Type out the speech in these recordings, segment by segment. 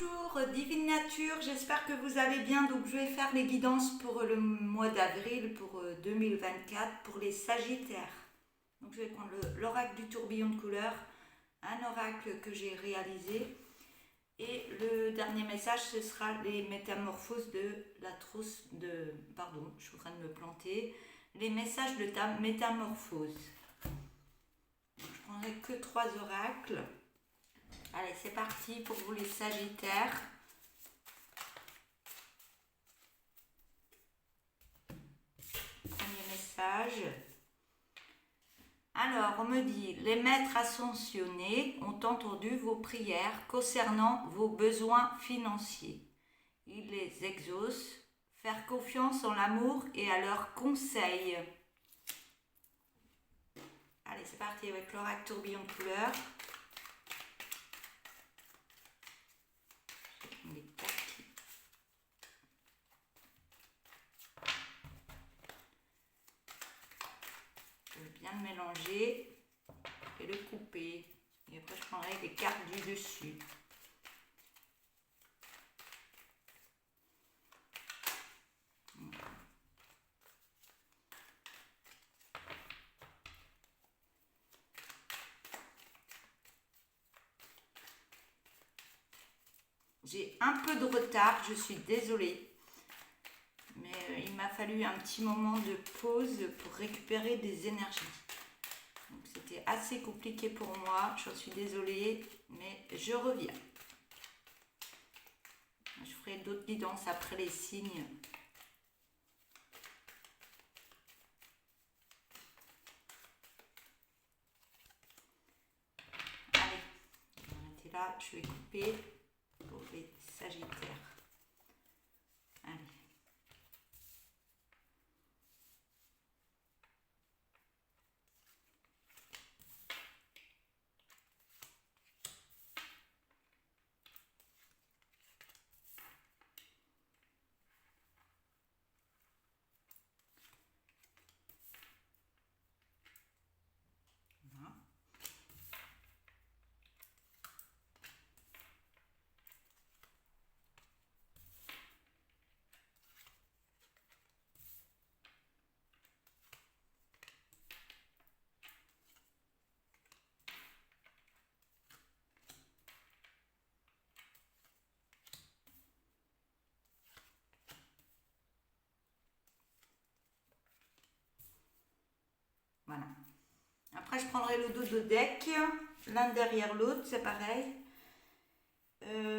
Bonjour, Divine Nature, j'espère que vous allez bien. Donc je vais faire les guidances pour le mois d'avril, pour 2024, pour les Sagittaires. Donc je vais prendre l'oracle du tourbillon de couleurs, un oracle que j'ai réalisé. Et le dernier message, ce sera les métamorphoses de la trousse de... Pardon, je suis en train de me planter. Les messages de ta métamorphose. Je prendrai que 3 oracles. Allez, c'est parti pour vous les Sagittaires. Premier message. Alors, on me dit, les maîtres ascensionnés ont entendu vos prières concernant vos besoins financiers. Ils les exaucent. Faire confiance en l'amour et à leurs conseils. Allez, c'est parti avec l'oracle tourbillon de couleurs. Je vais bien le mélanger et le couper. Et après, je prendrai les cartes du dessus. J'ai un peu de retard, je suis désolée. Mais il m'a fallu un petit moment de pause pour récupérer des énergies. Donc c'était assez compliqué pour moi, j'en suis désolée, mais je reviens. Je ferai d'autres guidances après les signes. Allez, on va arrêter là, je vais couper pour les Sagittaires. Allez. Voilà. Après, je prendrai le dos de deck, l'un derrière l'autre, c'est pareil.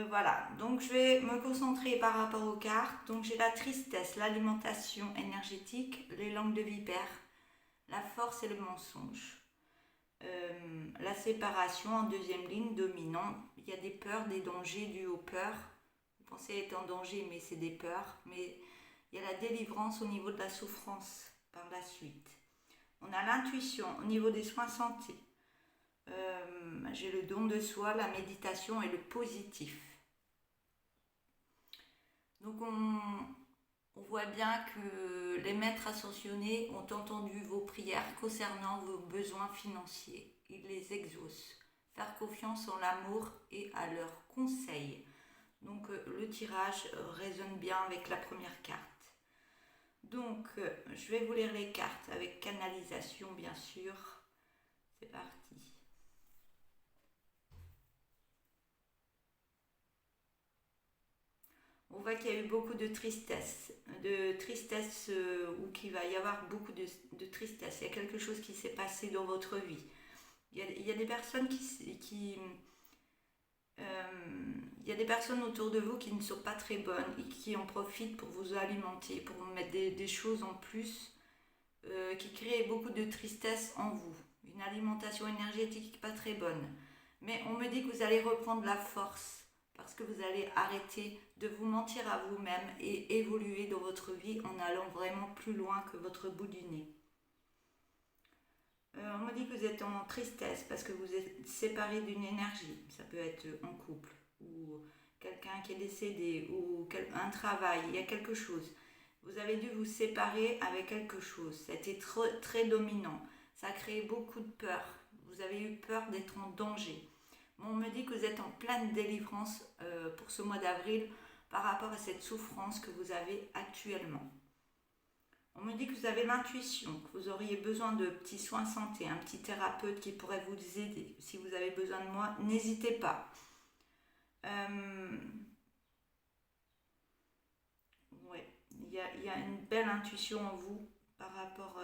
Voilà, donc je vais me concentrer par rapport aux cartes. Donc j'ai la tristesse, l'alimentation énergétique, les langues de vipère, la force et le mensonge. La séparation en deuxième ligne, dominant. Il y a des peurs, des dangers dus aux peurs. Vous pensez être en danger, mais c'est des peurs. Mais il y a la délivrance au niveau de la souffrance par la suite. On a l'intuition au niveau des soins santé. J'ai le don de soi, la méditation et le positif. Donc on voit bien que les maîtres ascensionnés ont entendu vos prières concernant vos besoins financiers. Ils les exaucent. Faire confiance en l'amour et à leurs conseils. Donc le tirage résonne bien avec la première carte. Donc je vais vous lire les cartes avec canalisation bien sûr. C'est parti. On voit qu'il y a eu beaucoup de tristesse ou qu'il va y avoir beaucoup de tristesse. Il y a quelque chose qui s'est passé dans votre vie. Il y a des personnes il y a des personnes autour de vous qui ne sont pas très bonnes et qui en profitent pour vous alimenter, pour vous mettre des choses en plus qui créent beaucoup de tristesse en vous. Une alimentation énergétique pas très bonne. Mais on me dit que vous allez reprendre la force parce que vous allez arrêter de vous mentir à vous-même et évoluer dans votre vie en allant vraiment plus loin que votre bout du nez. On me dit que vous êtes en tristesse parce que vous êtes séparé d'une énergie. Ça peut être en couple ou quelqu'un qui est décédé ou un travail, il y a quelque chose. Vous avez dû vous séparer avec quelque chose. C'était très dominant. Ça a créé beaucoup de peur. Vous avez eu peur d'être en danger. On me dit que vous êtes en pleine délivrance pour ce mois d'avril par rapport à cette souffrance que vous avez actuellement. On me dit que vous avez l'intuition, que vous auriez besoin de petits soins santé, un petit thérapeute qui pourrait vous aider. Si vous avez besoin de moi, n'hésitez pas. Ouais, il y a une belle intuition en vous par rapport...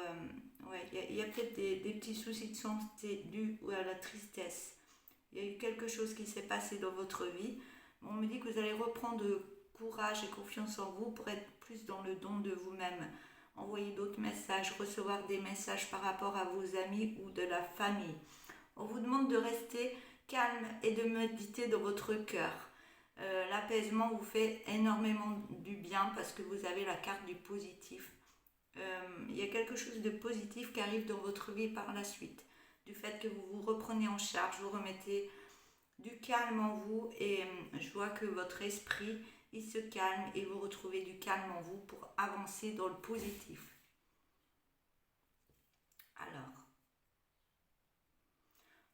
ouais, il y a peut-être des petits soucis de santé dus à la tristesse. Il y a eu quelque chose qui s'est passé dans votre vie. On me dit que vous allez reprendre courage et confiance en vous pour être plus dans le don de vous-même. Envoyer d'autres messages, recevoir des messages par rapport à vos amis ou de la famille. On vous demande de rester calme et de méditer dans votre cœur. L'apaisement vous fait énormément du bien parce que vous avez la carte du positif. Il y a quelque chose de positif qui arrive dans votre vie par la suite. Du fait que vous vous reprenez en charge, vous remettez du calme en vous et je vois que votre esprit il se calme et vous retrouvez du calme en vous pour avancer dans le positif. Alors,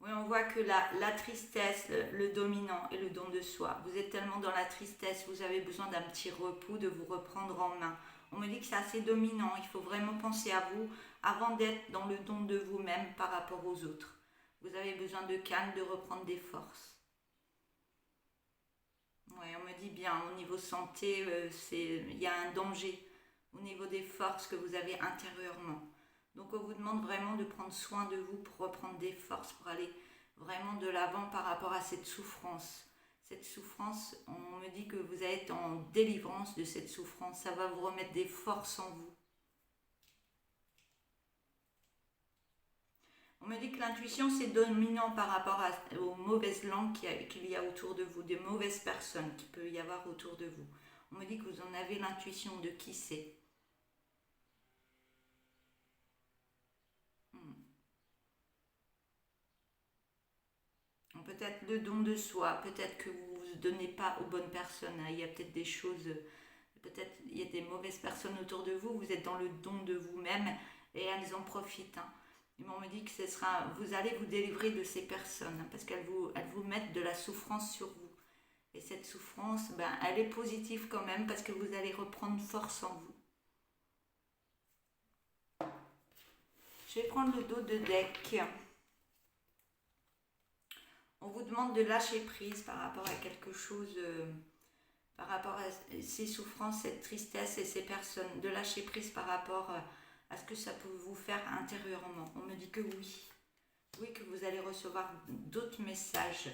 oui, on voit que la tristesse, le dominant et le don de soi, vous êtes tellement dans la tristesse, vous avez besoin d'un petit repos, de vous reprendre en main. On me dit que c'est assez dominant, il faut vraiment penser à vous avant d'être dans le don de vous-même par rapport aux autres. Vous avez besoin de calme, de reprendre des forces. Oui, on me dit bien, au niveau santé, il y a un danger au niveau des forces que vous avez intérieurement. Donc on vous demande vraiment de prendre soin de vous pour reprendre des forces, pour aller vraiment de l'avant par rapport à cette souffrance. Cette souffrance, on me dit que vous êtes en délivrance de cette souffrance, ça va vous remettre des forces en vous. On me dit que l'intuition c'est dominant par rapport aux mauvaises langues qu'il y a autour de vous, des mauvaises personnes qu'il peut y avoir autour de vous. On me dit que vous en avez l'intuition de qui c'est. Peut-être le don de soi, peut-être que vous ne vous donnez pas aux bonnes personnes. Il y a peut-être des choses, peut-être il y a des mauvaises personnes autour de vous, vous êtes dans le don de vous-même et elles en profitent. On me dit que vous allez vous délivrer de ces personnes parce qu'elles vous mettent de la souffrance sur vous. Et cette souffrance, elle est positive quand même parce que vous allez reprendre force en vous. Je vais prendre le dos de deck. On vous demande de lâcher prise par rapport à quelque chose, par rapport à ces souffrances, cette tristesse et ces personnes, de lâcher prise par rapport à ce que ça peut vous faire intérieurement. On me dit que oui. Oui, que vous allez recevoir d'autres messages.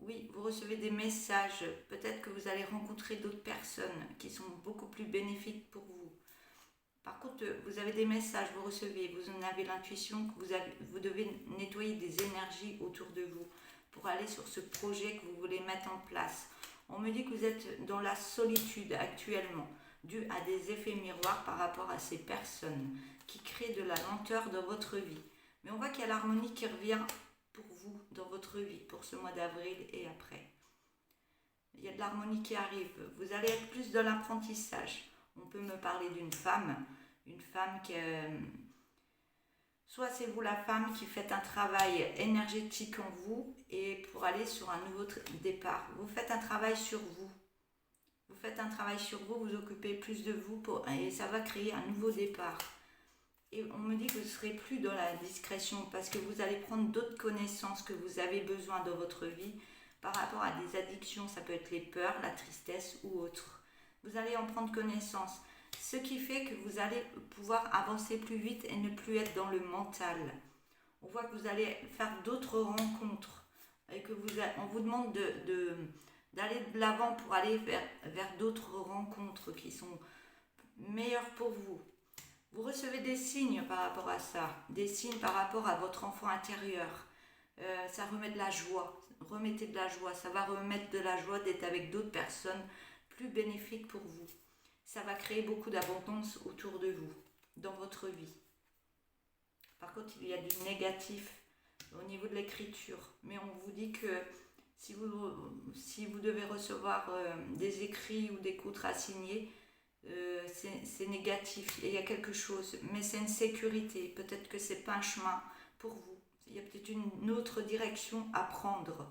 Oui, vous recevez des messages. Peut-être que vous allez rencontrer d'autres personnes qui sont beaucoup plus bénéfiques pour vous. Par contre, vous avez des messages, vous recevez, vous en avez l'intuition que vous devez nettoyer des énergies autour de vous pour aller sur ce projet que vous voulez mettre en place. On me dit que vous êtes dans la solitude actuellement, dû à des effets miroirs par rapport à ces personnes qui créent de la lenteur dans votre vie. Mais on voit qu'il y a l'harmonie qui revient pour vous dans votre vie, pour ce mois d'avril et après. Il y a de l'harmonie qui arrive. Vous allez être plus dans l'apprentissage. On peut me parler d'une femme qui... soit c'est vous la femme qui faites un travail énergétique en vous et pour aller sur un nouveau départ. Vous faites un travail sur vous. Vous faites un travail sur vous, vous occupez plus de vous et ça va créer un nouveau départ. Et on me dit que vous ne serez plus dans la discrétion parce que vous allez prendre d'autres connaissances que vous avez besoin dans votre vie par rapport à des addictions. Ça peut être les peurs, la tristesse ou autre. Vous allez en prendre connaissance. Ce qui fait que vous allez pouvoir avancer plus vite et ne plus être dans le mental. On voit que vous allez faire d'autres rencontres et que on vous demande d'aller de l'avant pour aller vers d'autres rencontres qui sont meilleures pour vous. Vous recevez des signes par rapport à ça, des signes par rapport à votre enfant intérieur. Ça remet de la joie, remettez de la joie, ça va remettre de la joie d'être avec d'autres personnes plus bénéfiques pour vous. Ça va créer beaucoup d'abondance autour de vous, dans votre vie. Par contre, il y a du négatif au niveau de l'écriture. Mais on vous dit que si vous devez recevoir des écrits ou des contrats signés, c'est négatif. Il y a quelque chose, mais c'est une sécurité. Peut-être que ce n'est pas un chemin pour vous. Il y a peut-être une autre direction à prendre.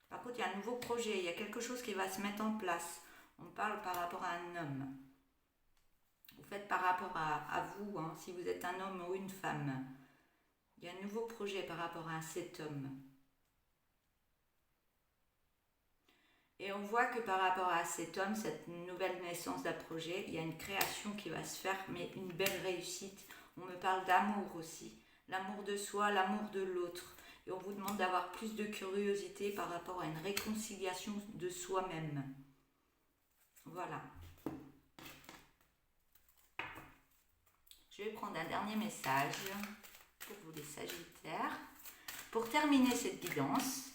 Par contre, il y a un nouveau projet, il y a quelque chose qui va se mettre en place. On parle par rapport à un homme. Vous faites par rapport à vous, hein, si vous êtes un homme ou une femme. Il y a un nouveau projet par rapport à cet homme. Et on voit que par rapport à cet homme, cette nouvelle naissance d'un projet, il y a une création qui va se faire, mais une belle réussite. On me parle d'amour aussi. L'amour de soi, l'amour de l'autre. Et on vous demande d'avoir plus de curiosité par rapport à une réconciliation de soi-même. Voilà. Je vais prendre un dernier message pour vous les Sagittaires. Pour terminer cette guidance,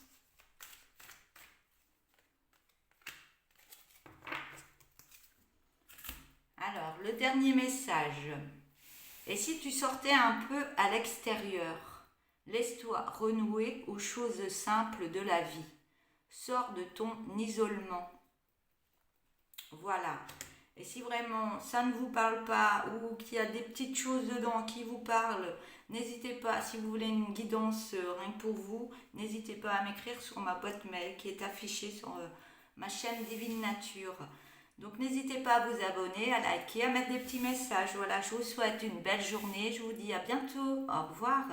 alors le dernier message. Et si tu sortais un peu à l'extérieur, laisse-toi renouer aux choses simples de la vie. Sors de ton isolement. Voilà. Et si vraiment ça ne vous parle pas ou qu'il y a des petites choses dedans qui vous parlent, n'hésitez pas, si vous voulez une guidance rien que pour vous, n'hésitez pas à m'écrire sur ma boîte mail qui est affichée sur ma chaîne Divine Nature. Donc n'hésitez pas à vous abonner, à liker, à mettre des petits messages. Voilà, je vous souhaite une belle journée. Je vous dis à bientôt. Au revoir.